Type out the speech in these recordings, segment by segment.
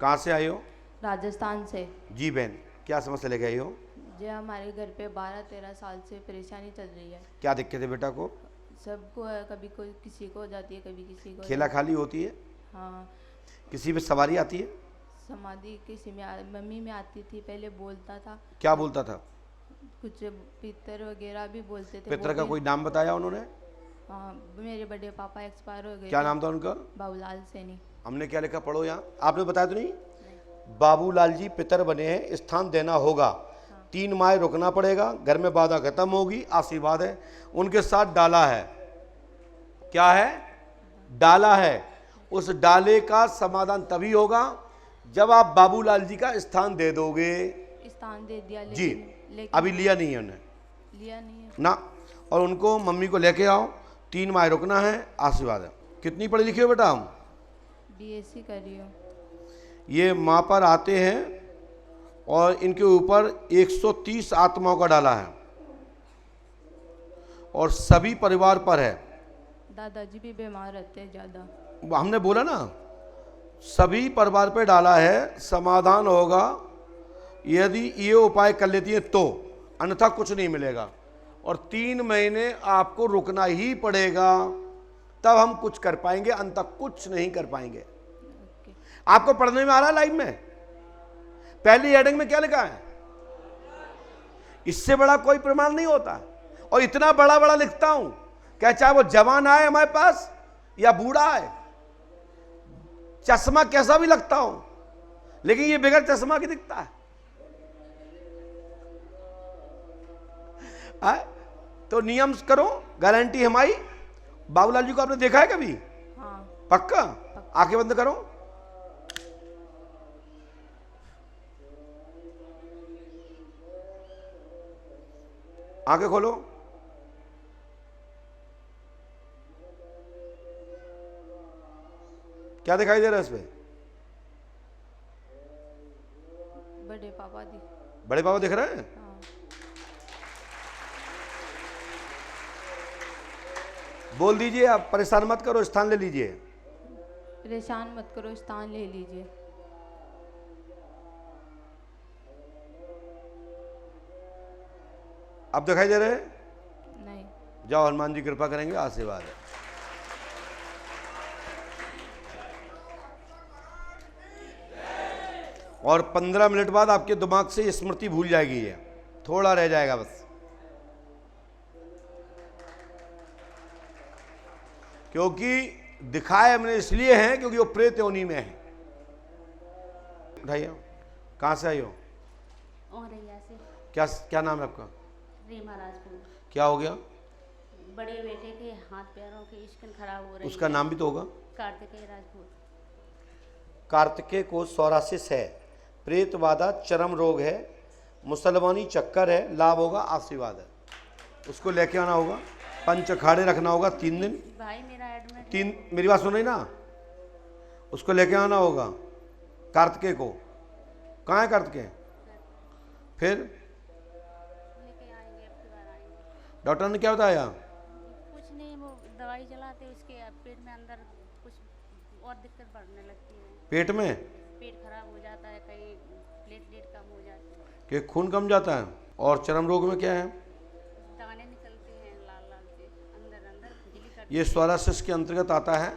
कहाँ से आई हो? राजस्थान से। जी बहन, क्या समस्या लेके आई हो? जी हमारे घर पे 12-13 साल से परेशानी चल रही है। क्या दिक्कत है बेटा को? सबको है, कभी कोई किसी को हो जाती है, कभी किसी को हो खेला जाती खाली होती है? है। हाँ। किसी पे सवारी आती है? समाधि किसी में मम्मी में आती थी, पहले बोलता था। क्या बोलता था? कुछ पितर वगैरह भी बोलते थे। पितर वो का भी। कोई नाम बताया उन्होंने? हाँ, मेरे बड़े पापा एक्सपायर हो गए क्या थे। नाम था उनका? बाबूलाल सैनी। हमने क्या लिखा, पढ़ो यहाँ। आपने बताया तो नहीं? बाबूलाल जी पितर बने हैं, स्थान देना होगा, 3 माह रुकना पड़ेगा, घर में बाधा खत्म होगी, आशीर्वाद है। उनके साथ डाला है। क्या है? डाला है। उस डाले का समाधान तभी होगा जब आप बाबूलाल जी का स्थान दे दोगे। स्थान दे दिया, जी, लेकिन अभी लिया नहीं है उन्हें लिया नहीं है ना। और उनको मम्मी को लेके आओ, 3 माह रुकना है, आशीर्वाद है। कितनी पढ़ी लिखी हो बेटा? हम बीएससी कर रही हूँ। ये माँ पर आते हैं और इनके ऊपर 130 आत्माओं का डाला है और सभी परिवार पर है। दादाजी भी बीमार रहते हैं ज़्यादा। हमने बोला ना, सभी परिवार पे डाला है, समाधान होगा यदि ये उपाय कर लेती है तो, अन्यथा कुछ नहीं मिलेगा। और 3 महीने आपको रुकना ही पड़ेगा, तब हम कुछ कर पाएंगे, अंत तक कुछ नहीं कर पाएंगे। ओके। आपको पढ़ने में आ रहा है लाइव में? पहली हेडिंग में क्या लिखा है? इससे बड़ा कोई प्रमाण नहीं होता। और इतना बड़ा बड़ा लिखता हूं, क्या चाहे वो जवान आए हमारे पास या बूढ़ा आए, चश्मा कैसा भी लगता हो, लेकिन ये बगैर चश्मा की दिखता है। तो नियम करो, गारंटी हमारी। बाबूलाल जी को आपने देखा है कभी? हाँ। पक्का? आंखें बंद करो। आंखें खोलो। क्या दिखाई दे रहा है इसमें? बड़े पापा दी। बड़े पापा दिख रहे हैं? हाँ। बोल दीजिए, आप परेशान मत करो, स्थान ले लीजिए। परेशान मत करो, स्थान ले लीजिए। अब दिखाई दे रहे हैं? नहीं। जाओ, हनुमान जी कृपा करेंगे, आशीर्वाद है। और 15 मिनट बाद आपके दिमाग से स्मृति भूल जाएगी, ये थोड़ा रह जाएगा बस। क्योंकि दिखाए हमने इसलिए हैं क्योंकि वो प्रेत योनि में है। उठाइए। कहाँ से आई हो? औरैया से। क्या क्या नाम है आपका? रीमा राजपूत। क्या हो गया? बड़े बेटे के हाथ पैरों की स्किन खराब हो रही उसका है। नाम भी तो होगा। कार्तिकेय राजपूत। कार्तिकेय को सोरासिस है, प्रेत बाधा, चरम रोग है, मुसलमानी चक्कर है, लाभ होगा, आशीर्वाद है। उसको लेके आना होगा, पंच अखाड़े रखना होगा 3 दिन। भाई मेरा एडमिट 3, मेरी बात सुन रही ना? उसको लेके आना होगा कार्तिकेय को। कहाँ है कार्तिकेय? फिर लेके आएंगे, अब की बार आएंगे। डॉक्टर ने क्या बताया? कुछ नहीं, वो दवाई चलाते उसके पेट में अंदर कुछ और दिक्कत बढ़ने लगती है। पेट में? पेट खराब हो जाता है, कहीं प्लेटलेट कम हो जाती है, कि खून कम जाता है। और चरम रोग में क्या है? दाने निकलते हैं लाल लाल से, अंदर अंदर खुजली करती ये सोरासिस के अंतर्गत आता है,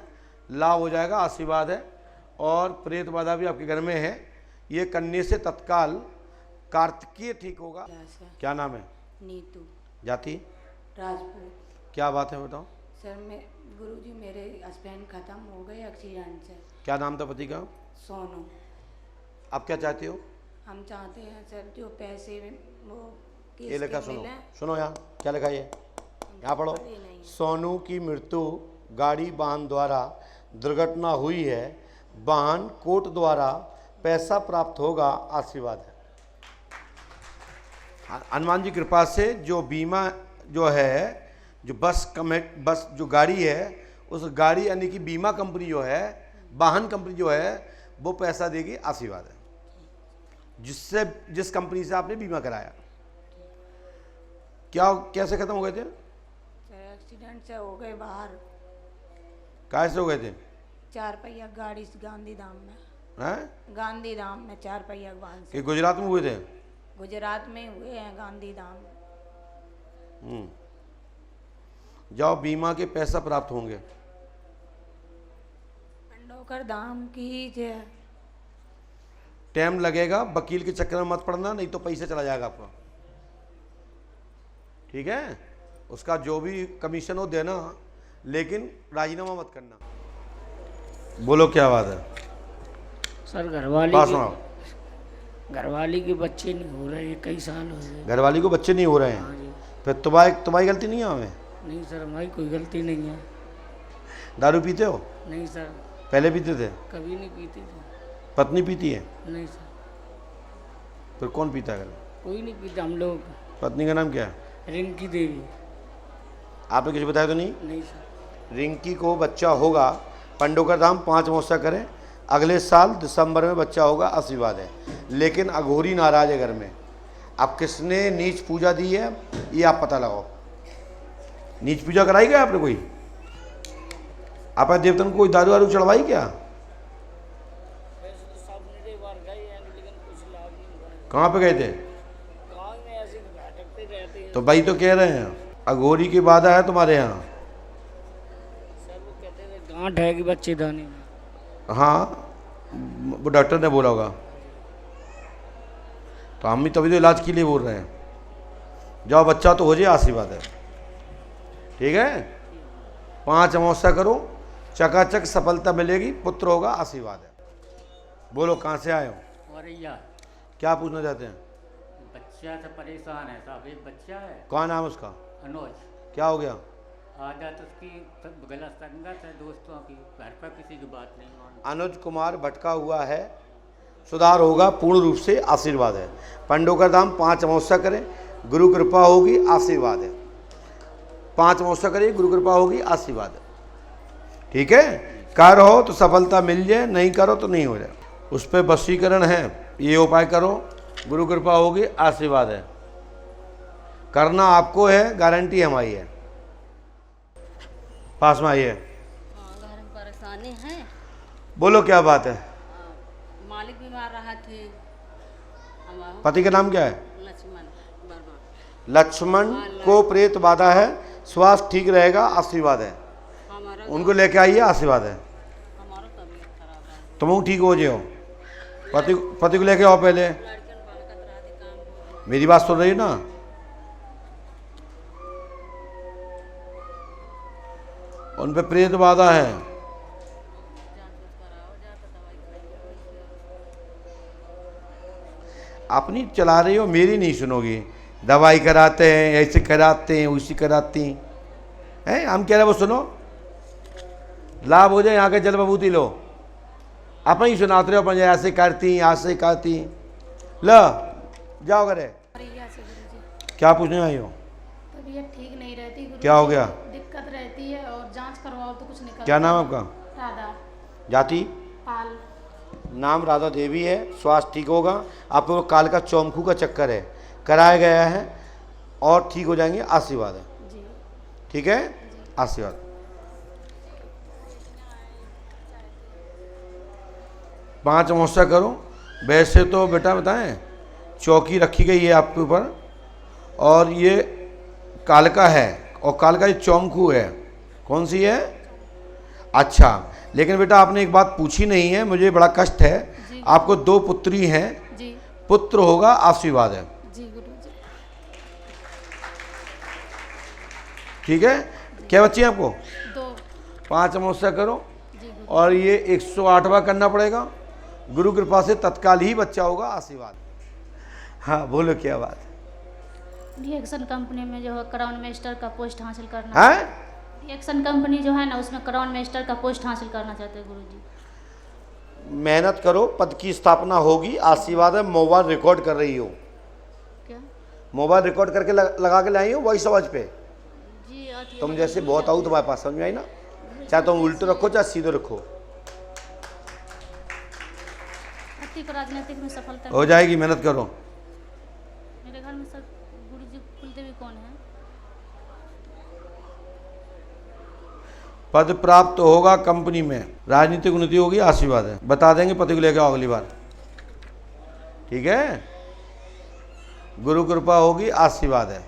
लाभ हो जाएगा, आशीर्वाद है। और प्रेत बाधा भी आपके घर में है, ये करने से तत्काल कार्तिकेय ठीक होगा। क्या नाम है? नीतू जाति? राजपूत। क्या बात है बताओ। सर मैं गुरुजी मेरे हस्बैंड ख़त्म हो गए एक्सीडेंट से। क्या नाम था पति का? सोनू। आप क्या चाहते हो? हम चाहते हैं सर जो पैसे वो ये केस लिखा के सुनो, मिले। सुनो यहाँ क्या लिखा है, यहाँ पढ़ो। पढ़े नहीं। सोनू की मृत्यु गाड़ी वाहन द्वारा दुर्घटना हुई है, वाहन कोर्ट द्वारा पैसा प्राप्त होगा, आशीर्वाद है। हनुमान जी कृपा से जो बीमा जो है, जो बस जो गाड़ी है, उस गाड़ी यानी कि बीमा कंपनी जो है, वाहन कंपनी जो है, वो पैसा देगी, आशीर्वाद है। जिस कंपनी से आपने बीमा कराया। क्या कैसे खत्म हो गए थे? सर एक्सीडेंट से हो गए बाहर। कैसे हो गए थे? 4 पहिया गाड़ी से गांधी धाम में। हैं? गांधी धाम में 4 पहिया वाहन से। कि गुजरात में हुए थे? गुजरात में हुए हैं गांधी धाम। जाओ, बीमा के पैसा प्राप्त होंगे। पंडोकर धाम की जय। टाइम लगेगा, वकील के चक्कर में मत पड़ना, नहीं तो पैसे चला जाएगा आपका। ठीक है, उसका जो भी कमीशन हो देना, लेकिन राजीनामा मत करना। बोलो क्या बात है? सर पास में आओ। घरवाली के बच्चे नहीं हो रहे हैं, कई साल हो गए। घरवाली को बच्चे नहीं हो रहे हाँ हैं, जी। फिर तुम्हारी गलती नहीं है हमें? नहीं सर, हमारी कोई गलती नहीं है। दारू पीते हो? नहीं सर, पहले पीते थे? कभी नहीं पीती थी। पत्नी पीती है? नहीं सर, फिर कौन पीता है घर में? कोई नहीं पीता हम लोग। पत्नी का नाम क्या है? रिंकी देवी। आपने कुछ बताया तो नहीं? नहीं सर। रिंकी को बच्चा होगा, पंडोकर धाम 5 अमावस्या करें, अगले साल दिसंबर में बच्चा होगा, आशीर्वाद है। लेकिन अघोरी नाराज है घर में। अब किसने नीच पूजा दी है ये आप पता लगाओ। नीच पूजा कराई क्या आपने? कोई आपने देवतन को कोई दारू वारू चढ़वाई क्या? कहाँ पे गए थे? तो भाई तो कह रहे हैं अघोरी की बाधा है तुम्हारे यहाँ। सर वो कहते थे गांठ है कि बच्चे दाने में। हाँ, वो डॉक्टर ने बोला होगा, तो हम भी तभी तो इलाज के लिए बोल रहे हैं। जाओ, बच्चा तो हो जाए, आशीर्वाद है। ठीक है, 5 अमावस्या करो, चकाचक सफलता मिलेगी, पुत्र होगा, आशीर्वाद है। बोलो कहाँ से आए हो? और या क्या पूछना चाहते हैं? बच्चा से परेशान है साहब, एक बच्चा है कौन नाम उसका? अनुज। क्या हो गया? आदत उसकी गलत संगत है दोस्तों की, घर पर किसी की बात नहीं मानता। अनुज कुमार भटका हुआ है, सुधार होगा पूर्ण रूप से, आशीर्वाद है। पंडोकर धाम 5 अमावस्या करें, गुरु कृपा होगी, आशीर्वाद है। 5 अमावस्या करिए, गुरु कृपा होगी, आशीर्वाद है। ठीक है, करो तो सफलता मिल जाए, नहीं करो तो नहीं हो जाए। उस पर वशीकरण है, ये उपाय करो, गुरु कृपा होगी, आशीर्वाद है। करना आपको है, गारंटी हमारी है। पास में आइए। हाँ, घर में परेशानी है। बोलो क्या बात है? मालिक बीमार रहा थे। हमारा पति का नाम क्या है? लक्ष्मण वर्मा। लक्ष्मण को प्रेत बाधा है, स्वास्थ्य ठीक रहेगा, आशीर्वाद है। हमारा उनको लेके आइए, आशीर्वाद है। हमारा तबीयत खराब है। तुम ठीक हो जाओ। पति को लेके आओ पहले। लड़कन बालकत रहा थी, काम हो। मेरी बात सुन रही है ना? उन पे प्रेत बाधा है। जांच कराओ, जाकर दवाई खाइए। अपनी चला रही हो, मेरी नहीं सुनोगी। दवाई कराते हैं, ऐसे कराते हैं, उसी कराती हैं। हम कह रहे वो सुनो, लाभ हो जाए, यहाँ के जल बबूती लो। अपन ही सुनाते रहो, अपन ऐसे करती, ऐसे करती। लो जाओ करे। प्रिया से गुरुजी, क्या पूछने आई हो? तबीयत ठीक नहीं रहती गुरुजी। क्या हो गया? दिक्कत रहती है और जांच करवाओ तो कुछ निकल। क्या नाम है आपका? राधा जाति? पाल। नाम राधा देवी है। स्वास्थ्य ठीक होगा। आपको काल का चौमखू का चक्कर है, कराया गया है और ठीक हो जाएंगे, आशीर्वाद है। जी ठीक है, आशीर्वाद। पांच अमावस्या करो। वैसे तो बेटा बताएं, चौकी रखी गई है आपके ऊपर और ये कालका है और कालका ये चौमखू है। कौन सी है? अच्छा, लेकिन बेटा आपने एक बात पूछी नहीं है, मुझे बड़ा कष्ट है। आपको 2 पुत्री हैं, जी पुत्र होगा, आशीर्वाद है। जी गुरुजी। ठीक है, क्या बच्ची है आपको? 2। 5 अमावस्या करो जी गुरु। और ये 108वां करना पड़ेगा। गुरु कृपा से तत्काल ही बच्चा होगा, आशीर्वाद। हाँ बोलो क्या बात रिएक्शन कंपनी में जो है क्राउन मास्टर का पोस्ट हासिल करना है? रिएक्शन कंपनी जो है ना, उसमें क्राउन मास्टर का पोस्ट हासिल करना चाहते हैं गुरुजी। मेहनत करो, पद की स्थापना होगी, आशीर्वाद है। मोबाइल रिकॉर्ड कर रही हो? क्या? मोबाइल रिकॉर्ड करके लगा के लाई हो वॉइस आवाज पे? जी आती है। तुम जैसे बहुत आऊ तुम्हारे पास, समझ में आई ना? चाहे तुम उल्टो रखो चाहे सीधे रखो, को राजनीतिक में सफलता हो जाएगी। मेहनत करो। मेरे घर में सब गुरुजी कुलदेवी कौन है? पद प्राप्त होगा कंपनी में, राजनीतिक उन्नति होगी, आशीर्वाद है। बता देंगे पति को लेकर आओ अगली बार, ठीक है। गुरु कृपा होगी, आशीर्वाद है।